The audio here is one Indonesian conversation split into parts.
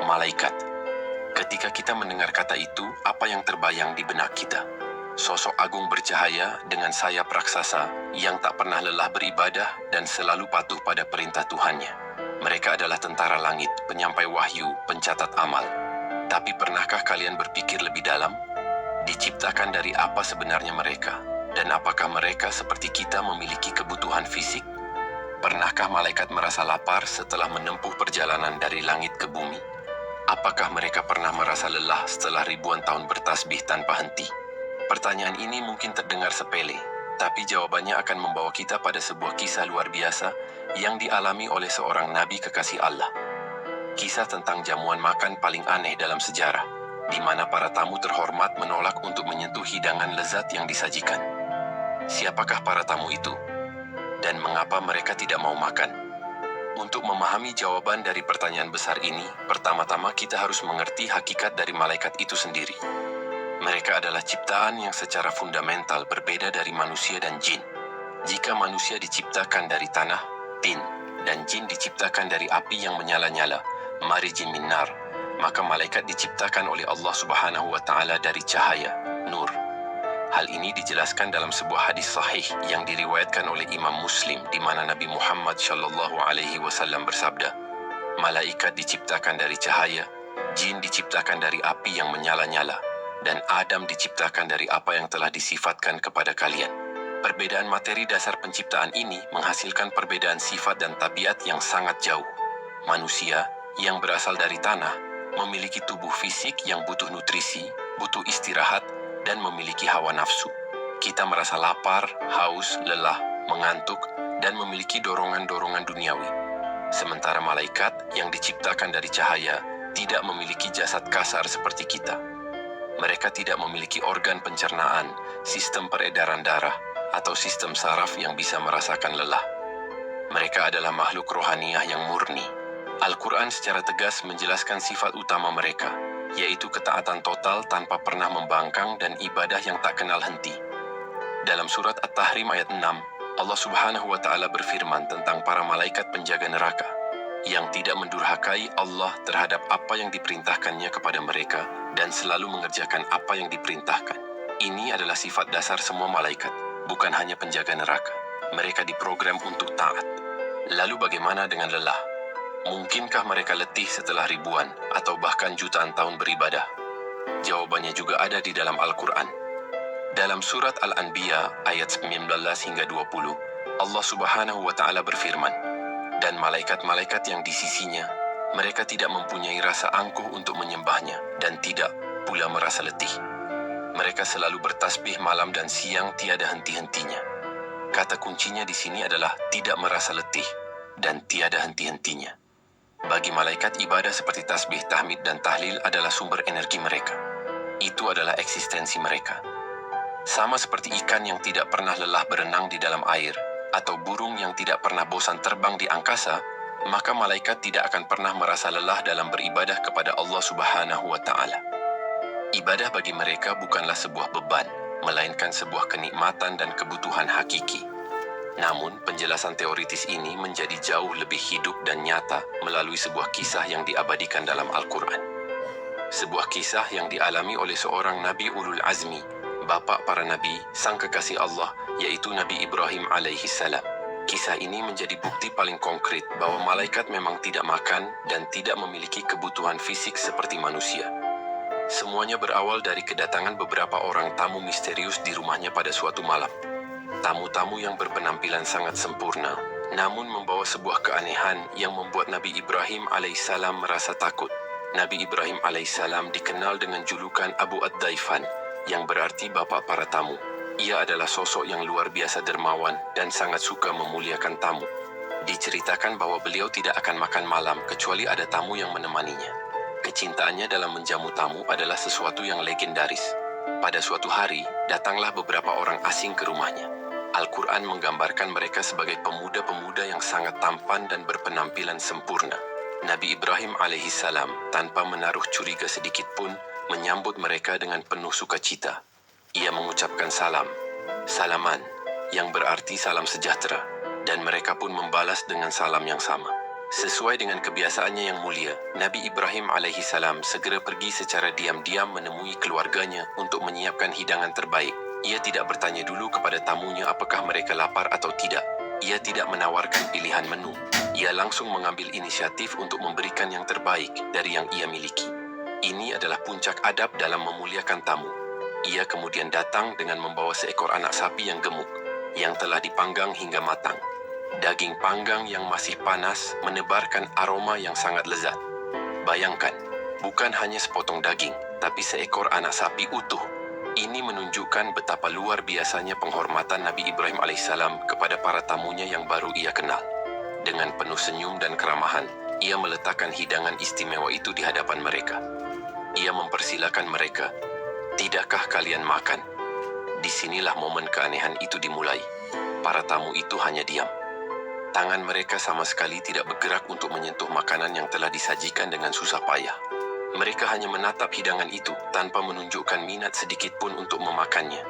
malaikat. Ketika kita mendengar kata itu, apa yang terbayang di benak kita? Sosok agung bercahaya dengan sayap raksasa yang tak pernah lelah beribadah dan selalu patuh pada perintah Tuhannya. Mereka adalah tentara langit, penyampai wahyu, pencatat amal. Tapi pernahkah kalian berpikir lebih dalam? Diciptakan dari apa sebenarnya mereka? Dan apakah mereka seperti kita memiliki kebutuhan fisik? Pernahkah malaikat merasa lapar setelah menempuh perjalanan dari langit ke bumi? Apakah mereka pernah merasa lelah setelah ribuan tahun bertasbih tanpa henti? Pertanyaan ini mungkin terdengar sepele, tapi jawabannya akan membawa kita pada sebuah kisah luar biasa yang dialami oleh seorang nabi kekasih Allah. Kisah tentang jamuan makan paling aneh dalam sejarah, di mana para tamu terhormat menolak untuk menyentuh hidangan lezat yang disajikan. Siapakah para tamu itu? Dan mengapa mereka tidak mau makan? Untuk memahami jawaban dari pertanyaan besar ini, pertama-tama kita harus mengerti hakikat dari malaikat itu sendiri. Mereka adalah ciptaan yang secara fundamental berbeda dari manusia dan jin. Jika manusia diciptakan dari tanah, tin, dan jin diciptakan dari api yang menyala-nyala, marijin min nar, maka malaikat diciptakan oleh Allah Subhanahu wa Ta'ala dari cahaya, nur. Hal ini dijelaskan dalam sebuah hadis sahih yang diriwayatkan oleh Imam Muslim, di mana Nabi Muhammad Shallallahu Alaihi Wasallam bersabda, "Malaikat diciptakan dari cahaya, jin diciptakan dari api yang menyala-nyala, dan Adam diciptakan dari apa yang telah disifatkan kepada kalian." Perbedaan materi dasar penciptaan ini menghasilkan perbedaan sifat dan tabiat yang sangat jauh. Manusia yang berasal dari tanah memiliki tubuh fisik yang butuh nutrisi, butuh istirahat, dan memiliki hawa nafsu. Kita merasa lapar, haus, lelah, mengantuk, dan memiliki dorongan-dorongan duniawi. Sementara malaikat yang diciptakan dari cahaya tidak memiliki jasad kasar seperti kita. Mereka tidak memiliki organ pencernaan, sistem peredaran darah, atau sistem saraf yang bisa merasakan lelah. Mereka adalah makhluk rohaniah yang murni. Al-Quran secara tegas menjelaskan sifat utama mereka, yaitu ketaatan total tanpa pernah membangkang dan ibadah yang tak kenal henti. Dalam surat At-Tahrim ayat 6, Allah Subhanahu wa Ta'ala berfirman tentang para malaikat penjaga neraka yang tidak mendurhakai Allah terhadap apa yang diperintahkannya kepada mereka dan selalu mengerjakan apa yang diperintahkan. Ini adalah sifat dasar semua malaikat, bukan hanya penjaga neraka. Mereka diprogram untuk taat. Lalu bagaimana dengan lelah? Mungkinkah mereka letih setelah ribuan atau bahkan jutaan tahun beribadah? Jawabannya juga ada di dalam Al-Quran. Dalam surat Al-Anbiya ayat 19 hingga 20, Allah Subhanahu wa Ta'ala berfirman, "Dan malaikat-malaikat yang di sisinya, mereka tidak mempunyai rasa angkuh untuk menyembahnya dan tidak pula merasa letih. Mereka selalu bertasbih malam dan siang tiada henti-hentinya." Kata kuncinya di sini adalah tidak merasa letih dan tiada henti-hentinya. Bagi malaikat, ibadah seperti tasbih, tahmid, dan tahlil adalah sumber energi mereka. Itu adalah eksistensi mereka. Sama seperti ikan yang tidak pernah lelah berenang di dalam air, atau burung yang tidak pernah bosan terbang di angkasa, maka malaikat tidak akan pernah merasa lelah dalam beribadah kepada Allah Subhanahu wa Ta'ala. Ibadah bagi mereka bukanlah sebuah beban, melainkan sebuah kenikmatan dan kebutuhan hakiki. Namun, penjelasan teoritis ini menjadi jauh lebih hidup dan nyata melalui sebuah kisah yang diabadikan dalam Al-Quran. Sebuah kisah yang dialami oleh seorang Nabi Ulul Azmi, bapak para nabi, sang kekasih Allah, yaitu Nabi Ibrahim alaihi salam. Kisah ini menjadi bukti paling konkret bahwa malaikat memang tidak makan dan tidak memiliki kebutuhan fisik seperti manusia. Semuanya berawal dari kedatangan beberapa orang tamu misterius di rumahnya pada suatu malam. Tamu-tamu yang berpenampilan sangat sempurna, namun membawa sebuah keanehan yang membuat Nabi Ibrahim alaihissalam merasa takut. Nabi Ibrahim alaihissalam dikenal dengan julukan Abu Ad-Daifan, yang berarti bapak para tamu. Ia adalah sosok yang luar biasa dermawan dan sangat suka memuliakan tamu. Diceritakan bahwa beliau tidak akan makan malam kecuali ada tamu yang menemaninya. Kecintaannya dalam menjamu tamu adalah sesuatu yang legendaris. Pada suatu hari, datanglah beberapa orang asing ke rumahnya. Al-Quran menggambarkan mereka sebagai pemuda-pemuda yang sangat tampan dan berpenampilan sempurna. Nabi Ibrahim alaihissalam tanpa menaruh curiga sedikit pun menyambut mereka dengan penuh sukacita. Ia mengucapkan salam, salaman, yang berarti salam sejahtera, dan mereka pun membalas dengan salam yang sama. Sesuai dengan kebiasaannya yang mulia, Nabi Ibrahim alaihissalam segera pergi secara diam-diam menemui keluarganya untuk menyiapkan hidangan terbaik. Ia tidak bertanya dulu kepada tamunya apakah mereka lapar atau tidak. Ia tidak menawarkan pilihan menu. Ia langsung mengambil inisiatif untuk memberikan yang terbaik dari yang ia miliki. Ini adalah puncak adab dalam memuliakan tamu. Ia kemudian datang dengan membawa seekor anak sapi yang gemuk, yang telah dipanggang hingga matang. Daging panggang yang masih panas menebarkan aroma yang sangat lezat. Bayangkan, bukan hanya sepotong daging, tapi seekor anak sapi utuh. Ini menunjukkan betapa luar biasanya penghormatan Nabi Ibrahim alaihissalam kepada para tamunya yang baru ia kenal. Dengan penuh senyum dan keramahan, ia meletakkan hidangan istimewa itu di hadapan mereka. Ia mempersilakan mereka, "Tidakkah kalian makan?" Disinilah momen keanehan itu dimulai. Para tamu itu hanya diam. Tangan mereka sama sekali tidak bergerak untuk menyentuh makanan yang telah disajikan dengan susah payah. Mereka hanya menatap hidangan itu tanpa menunjukkan minat sedikit pun untuk memakannya.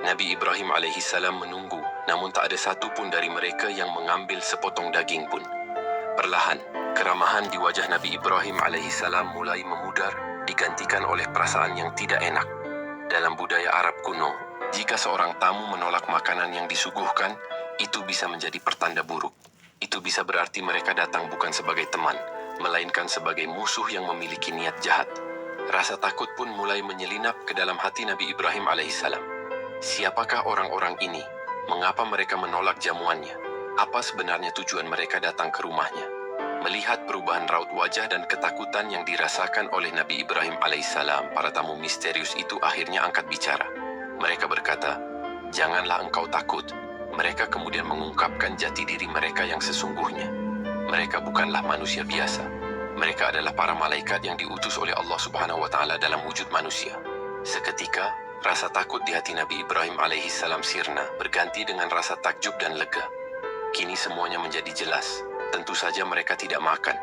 Nabi Ibrahim alaihissalam menunggu, namun tak ada satu pun dari mereka yang mengambil sepotong daging pun. Perlahan, keramahan di wajah Nabi Ibrahim alaihissalam mulai memudar, digantikan oleh perasaan yang tidak enak. Dalam budaya Arab kuno, jika seorang tamu menolak makanan yang disuguhkan, itu bisa menjadi pertanda buruk. Itu bisa berarti mereka datang bukan sebagai teman, melainkan sebagai musuh yang memiliki niat jahat. Rasa takut pun mulai menyelinap ke dalam hati Nabi Ibrahim alaihissalam. Siapakah orang-orang ini? Mengapa mereka menolak jamuannya? Apa sebenarnya tujuan mereka datang ke rumahnya? Melihat perubahan raut wajah dan ketakutan yang dirasakan oleh Nabi Ibrahim alaihissalam, para tamu misterius itu akhirnya angkat bicara. Mereka berkata, "Janganlah engkau takut." Mereka kemudian mengungkapkan jati diri mereka yang sesungguhnya. Mereka bukanlah manusia biasa. Mereka adalah para malaikat yang diutus oleh Allah Subhanahu wa Ta'ala dalam wujud manusia. Seketika, rasa takut di hati Nabi Ibrahim alaihissalam sirna, berganti dengan rasa takjub dan lega. Kini semuanya menjadi jelas. Tentu saja mereka tidak makan,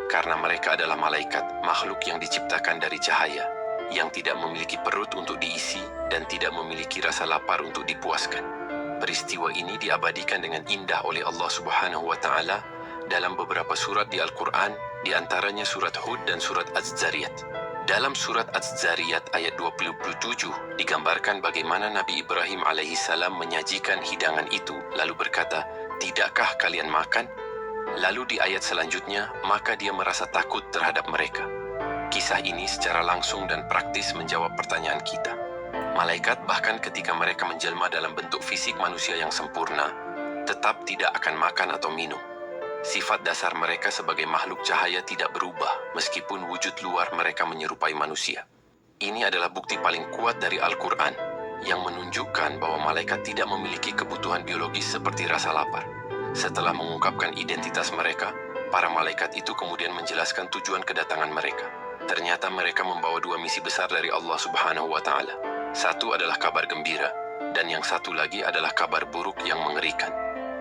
karena mereka adalah malaikat, makhluk yang diciptakan dari cahaya, yang tidak memiliki perut untuk diisi dan tidak memiliki rasa lapar untuk dipuaskan. Peristiwa ini diabadikan dengan indah oleh Allah Subhanahu wa Ta'ala dalam beberapa surat di Al-Quran, di antaranya surat Hud dan surat Az-Zariyat. Dalam surat Az-Zariyat ayat 27 digambarkan bagaimana Nabi Ibrahim alaihissalam menyajikan hidangan itu, lalu berkata, "Tidakkah kalian makan?" Lalu di ayat selanjutnya, maka dia merasa takut terhadap mereka. Kisah ini secara langsung dan praktis menjawab pertanyaan kita. Malaikat bahkan ketika mereka menjelma dalam bentuk fisik manusia yang sempurna, tetap tidak akan makan atau minum. Sifat dasar mereka sebagai makhluk cahaya tidak berubah, meskipun wujud luar mereka menyerupai manusia. Ini adalah bukti paling kuat dari Al-Quran, yang menunjukkan bahwa malaikat tidak memiliki kebutuhan biologis seperti rasa lapar. Setelah mengungkapkan identitas mereka, para malaikat itu kemudian menjelaskan tujuan kedatangan mereka. Ternyata mereka membawa dua misi besar dari Allah Subhanahu wa Ta'ala. Satu adalah kabar gembira, dan yang satu lagi adalah kabar buruk yang mengerikan.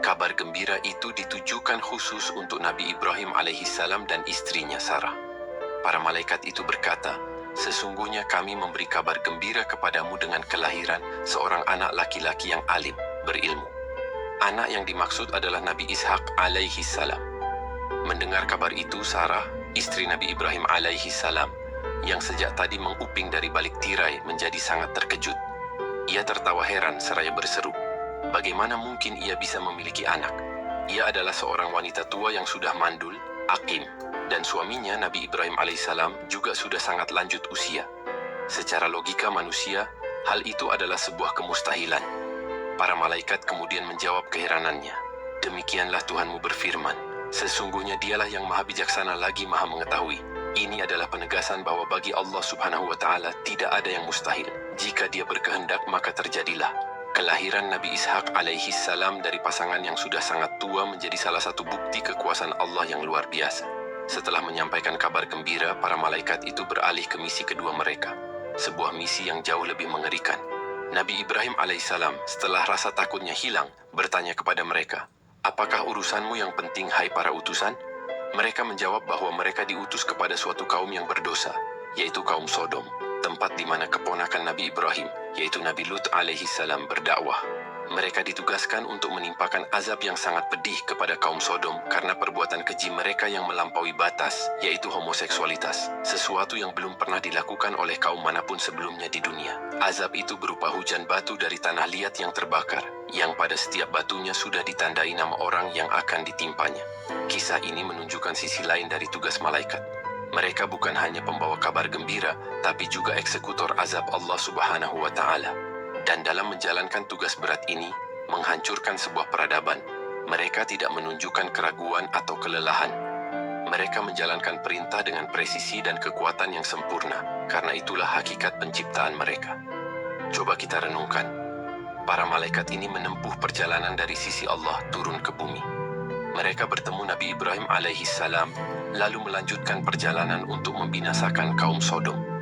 Kabar gembira itu ditujukan khusus untuk Nabi Ibrahim alaihissalam dan istrinya Sarah. Para malaikat itu berkata, "Sesungguhnya kami memberi kabar gembira kepadamu dengan kelahiran seorang anak laki-laki yang alim, berilmu." Anak yang dimaksud adalah Nabi Ishak alaihissalam. Mendengar kabar itu, Sarah, istri Nabi Ibrahim alaihissalam, yang sejak tadi menguping dari balik tirai, menjadi sangat terkejut. Ia tertawa heran seraya berseru, bagaimana mungkin ia bisa memiliki anak? Ia adalah seorang wanita tua yang sudah mandul, aqim, dan suaminya Nabi Ibrahim alaihissalam juga sudah sangat lanjut usia. Secara logika manusia, hal itu adalah sebuah kemustahilan. Para malaikat kemudian menjawab keheranannya, "Demikianlah Tuhanmu berfirman, sesungguhnya dialah yang maha bijaksana lagi maha mengetahui." Ini adalah penegasan bahwa bagi Allah Subhanahu wa Ta'ala tidak ada yang mustahil. Jika dia berkehendak, maka terjadilah. Kelahiran Nabi Ishak alaihissalam dari pasangan yang sudah sangat tua menjadi salah satu bukti kekuasaan Allah yang luar biasa. Setelah menyampaikan kabar gembira, para malaikat itu beralih ke misi kedua mereka. Sebuah misi yang jauh lebih mengerikan. Nabi Ibrahim alaihissalam setelah rasa takutnya hilang, bertanya kepada mereka, "Apakah urusanmu yang penting, hai para utusan?" Mereka menjawab bahwa mereka diutus kepada suatu kaum yang berdosa, yaitu kaum Sodom, tempat di mana keponakan Nabi Ibrahim, yaitu Nabi Lut alaihissalam, berdakwah. Mereka ditugaskan untuk menimpakan azab yang sangat pedih kepada kaum Sodom karena perbuatan keji mereka yang melampaui batas, yaitu homoseksualitas, sesuatu yang belum pernah dilakukan oleh kaum manapun sebelumnya di dunia. Azab itu berupa hujan batu dari tanah liat yang terbakar, yang pada setiap batunya sudah ditandai nama orang yang akan ditimpanya. Kisah ini menunjukkan sisi lain dari tugas malaikat. Mereka bukan hanya pembawa kabar gembira, tapi juga eksekutor azab Allah Subhanahu wa Ta'ala. Dan dalam menjalankan tugas berat ini, menghancurkan sebuah peradaban, mereka tidak menunjukkan keraguan atau kelelahan. Mereka menjalankan perintah dengan presisi dan kekuatan yang sempurna, karena itulah hakikat penciptaan mereka. Coba kita renungkan, para malaikat ini menempuh perjalanan dari sisi Allah turun ke bumi. Mereka bertemu Nabi Ibrahim alaihissalam, lalu melanjutkan perjalanan untuk membinasakan kaum Sodom.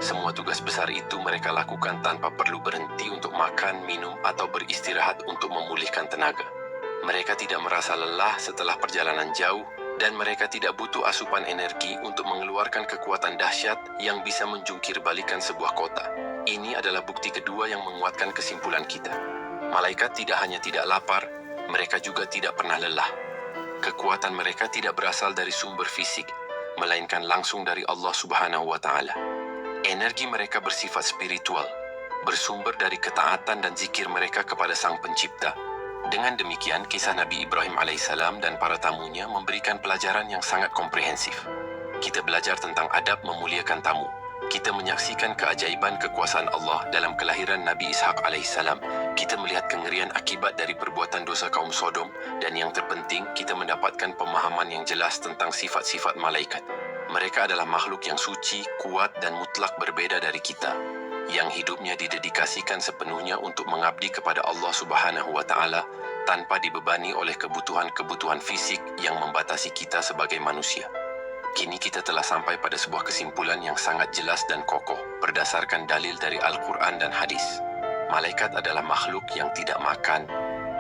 Semua tugas besar itu mereka lakukan tanpa perlu berhenti untuk makan, minum, atau beristirahat untuk memulihkan tenaga. Mereka tidak merasa lelah setelah perjalanan jauh, dan mereka tidak butuh asupan energi untuk mengeluarkan kekuatan dahsyat yang bisa menjungkir balikan sebuah kota. Ini adalah bukti kedua yang menguatkan kesimpulan kita. Malaikat tidak hanya tidak lapar, mereka juga tidak pernah lelah. Kekuatan mereka tidak berasal dari sumber fisik, melainkan langsung dari Allah Subhanahu wa Ta'ala. Energi mereka bersifat spiritual, bersumber dari ketaatan dan zikir mereka kepada Sang Pencipta. Dengan demikian, kisah Nabi Ibrahim alaihissalam dan para tamunya memberikan pelajaran yang sangat komprehensif. Kita belajar tentang adab memuliakan tamu. Kita menyaksikan keajaiban kekuasaan Allah dalam kelahiran Nabi Ishak alaihissalam. Kita melihat kengerian akibat dari perbuatan dosa kaum Sodom, dan yang terpenting, kita mendapatkan pemahaman yang jelas tentang sifat-sifat malaikat. Mereka adalah makhluk yang suci, kuat, dan mutlak berbeda dari kita, yang hidupnya didedikasikan sepenuhnya untuk mengabdi kepada Allah Subhanahu wa Ta'ala tanpa dibebani oleh kebutuhan-kebutuhan fisik yang membatasi kita sebagai manusia. Kini kita telah sampai pada sebuah kesimpulan yang sangat jelas dan kokoh berdasarkan dalil dari Al-Quran dan hadis. Malaikat adalah makhluk yang tidak makan,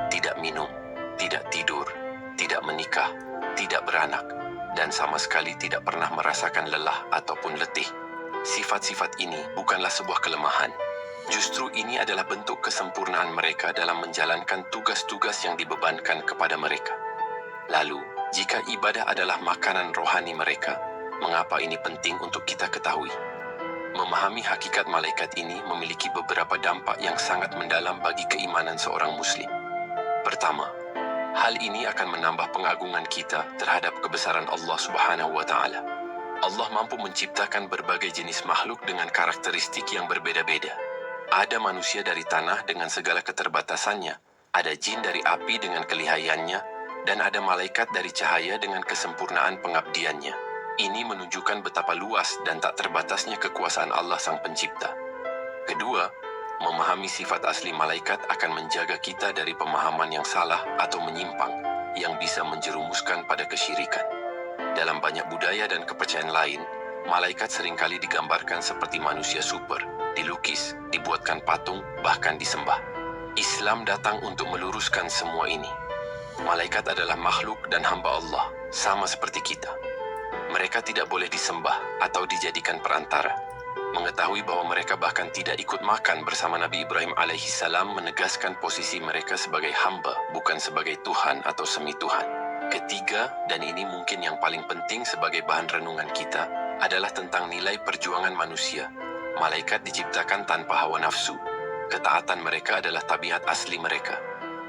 tidak minum, tidak tidur, tidak menikah, tidak beranak, dan sama sekali tidak pernah merasakan lelah ataupun letih. Sifat-sifat ini bukanlah sebuah kelemahan. Justru ini adalah bentuk kesempurnaan mereka dalam menjalankan tugas-tugas yang dibebankan kepada mereka. Lalu, jika ibadah adalah makanan rohani mereka, mengapa ini penting untuk kita ketahui? Memahami hakikat malaikat ini memiliki beberapa dampak yang sangat mendalam bagi keimanan seorang muslim. Pertama, hal ini akan menambah pengagungan kita terhadap kebesaran Allah Subhanahu wa Ta'ala. Allah mampu menciptakan berbagai jenis makhluk dengan karakteristik yang berbeda-beda. Ada manusia dari tanah dengan segala keterbatasannya, ada jin dari api dengan kelihayannya, dan ada malaikat dari cahaya dengan kesempurnaan pengabdiannya. Ini menunjukkan betapa luas dan tak terbatasnya kekuasaan Allah Sang Pencipta. Kedua, memahami sifat asli malaikat akan menjaga kita dari pemahaman yang salah atau menyimpang, yang bisa menjerumuskan pada kesyirikan. Dalam banyak budaya dan kepercayaan lain, malaikat seringkali digambarkan seperti manusia super, dilukis, dibuatkan patung, bahkan disembah. Islam datang untuk meluruskan semua ini. Malaikat adalah makhluk dan hamba Allah, sama seperti kita. Mereka tidak boleh disembah atau dijadikan perantara. Mengetahui bahwa mereka bahkan tidak ikut makan bersama Nabi Ibrahim alaihissalam menegaskan posisi mereka sebagai hamba, bukan sebagai Tuhan atau semi-Tuhan. Ketiga, dan ini mungkin yang paling penting sebagai bahan renungan kita, adalah tentang nilai perjuangan manusia. Malaikat diciptakan tanpa hawa nafsu. Ketaatan mereka adalah tabiat asli mereka.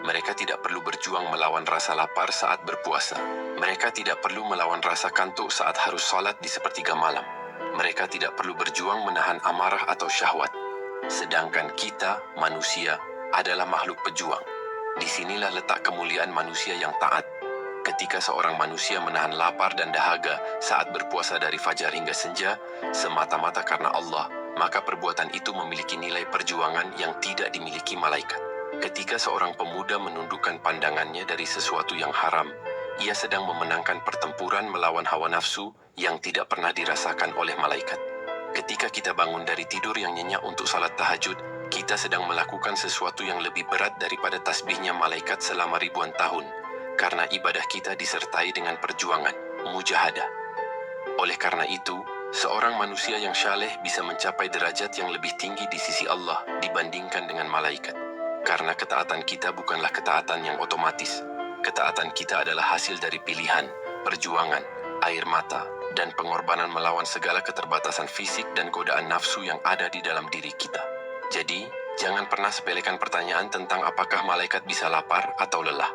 Mereka tidak perlu berjuang melawan rasa lapar saat berpuasa. Mereka tidak perlu melawan rasa kantuk saat harus salat di sepertiga malam. Mereka tidak perlu berjuang menahan amarah atau syahwat. Sedangkan kita, manusia, adalah makhluk pejuang. Disinilah letak kemuliaan manusia yang taat. Ketika seorang manusia menahan lapar dan dahaga saat berpuasa dari fajar hingga senja, semata-mata karena Allah, maka perbuatan itu memiliki nilai perjuangan yang tidak dimiliki malaikat. Ketika seorang pemuda menundukkan pandangannya dari sesuatu yang haram, ia sedang memenangkan pertempuran melawan hawa nafsu yang tidak pernah dirasakan oleh malaikat. Ketika kita bangun dari tidur yang nyenyak untuk salat tahajud, kita sedang melakukan sesuatu yang lebih berat daripada tasbihnya malaikat selama ribuan tahun, karena ibadah kita disertai dengan perjuangan, mujahadah. Oleh karena itu, seorang manusia yang syaleh bisa mencapai derajat yang lebih tinggi di sisi Allah dibandingkan dengan malaikat. Karena ketaatan kita bukanlah ketaatan yang otomatis. Ketaatan kita adalah hasil dari pilihan, perjuangan, air mata, dan pengorbanan melawan segala keterbatasan fisik dan godaan nafsu yang ada di dalam diri kita. Jadi, jangan pernah sepelekan pertanyaan tentang apakah malaikat bisa lapar atau lelah.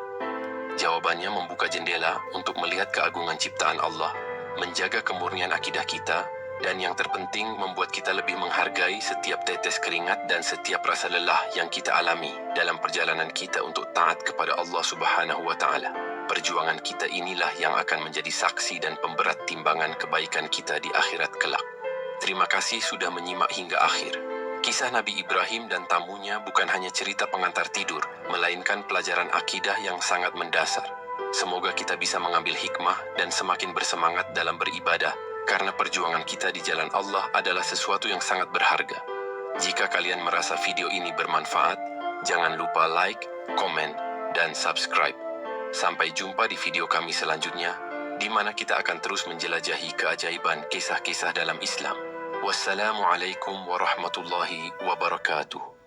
Jawabannya membuka jendela untuk melihat keagungan ciptaan Allah, menjaga kemurnian akidah kita, dan yang terpenting membuat kita lebih menghargai setiap tetes keringat dan setiap rasa lelah yang kita alami dalam perjalanan kita untuk taat kepada Allah Subhanahu wa Ta'ala. Perjuangan kita inilah yang akan menjadi saksi dan pemberat timbangan kebaikan kita di akhirat kelak. Terima kasih sudah menyimak hingga akhir. Kisah Nabi Ibrahim dan tamunya bukan hanya cerita pengantar tidur, melainkan pelajaran akidah yang sangat mendasar. Semoga kita bisa mengambil hikmah dan semakin bersemangat dalam beribadah, karena perjuangan kita di jalan Allah adalah sesuatu yang sangat berharga. Jika kalian merasa video ini bermanfaat, jangan lupa like, komen, dan subscribe. Sampai jumpa di video kami selanjutnya, di mana kita akan terus menjelajahi keajaiban kisah-kisah dalam Islam. Wassalamualaikum warahmatullahi wabarakatuh.